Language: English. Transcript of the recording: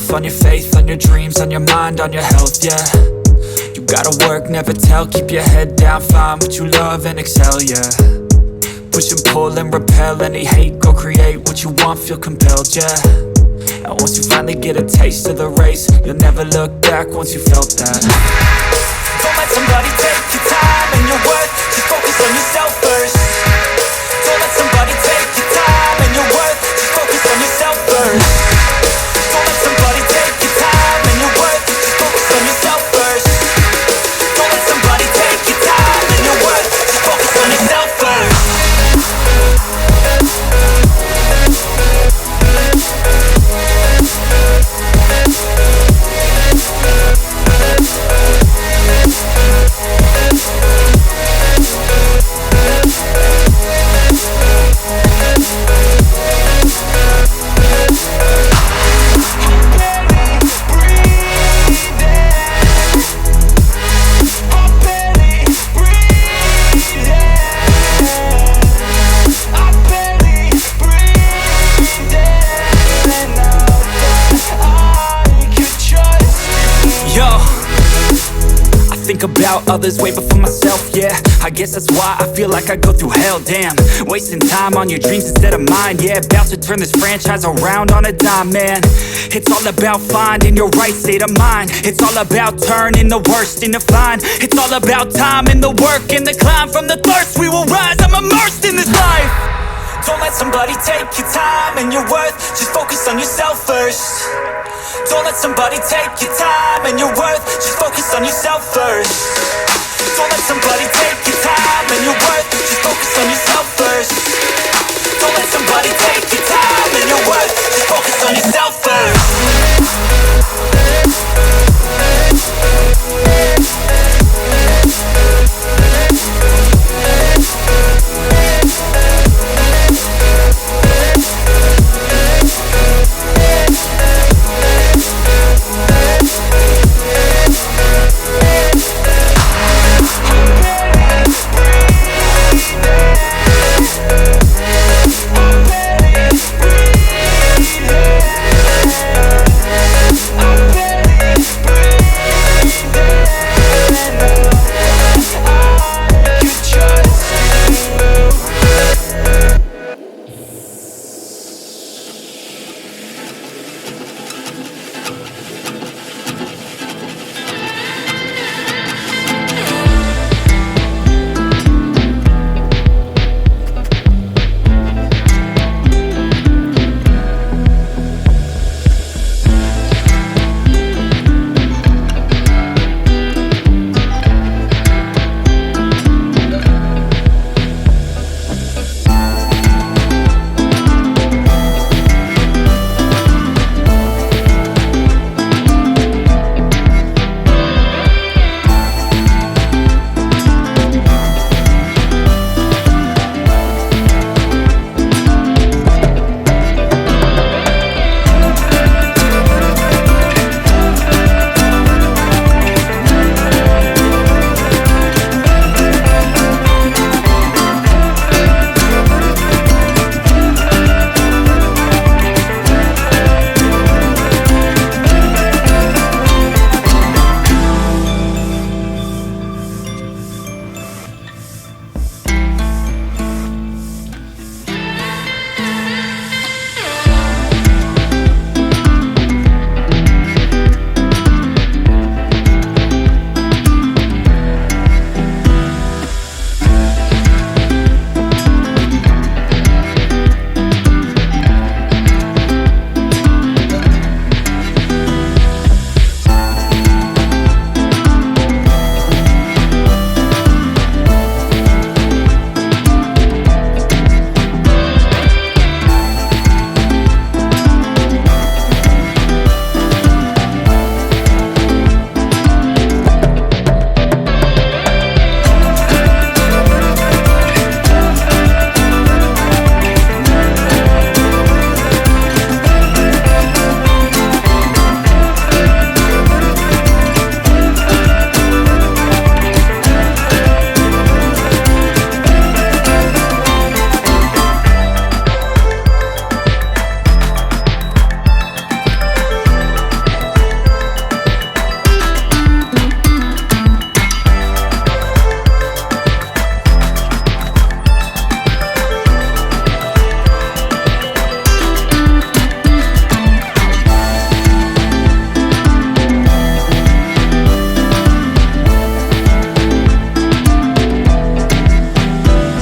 yourself, on your faith, on your dreams, on your mind, on your health, yeah. You gotta work, never tell, keep your head down, find what you love and excel, yeah. Push and pull and repel any hate, go create what you want, feel compelled, yeah. And once you finally get a taste of the race, you'll never look back once you felt that. Don't let somebody take your time and your worth, just focus on yourself first. Don't let somebody take your time and your worth, just focus on yourself first. Don't let somebody take your time and your worth, just focus on yourself first. Don't let somebody take your time and your worth, just focus on yourself first. Think about others way before myself, yeah. I guess that's why I feel like I go through hell, damn. Wasting time on your dreams instead of mine, yeah. About to turn this franchise around on a dime, man. It's all about finding your right state of mind. It's all about turning the worst into fine. It's all about time and the work and the climb. From the thirst we will rise, I'm immersed in this life. Don't let somebody take your time and your worth, just focus on yourself first. Don't let somebody take your time and your worth, just focus on yourself first.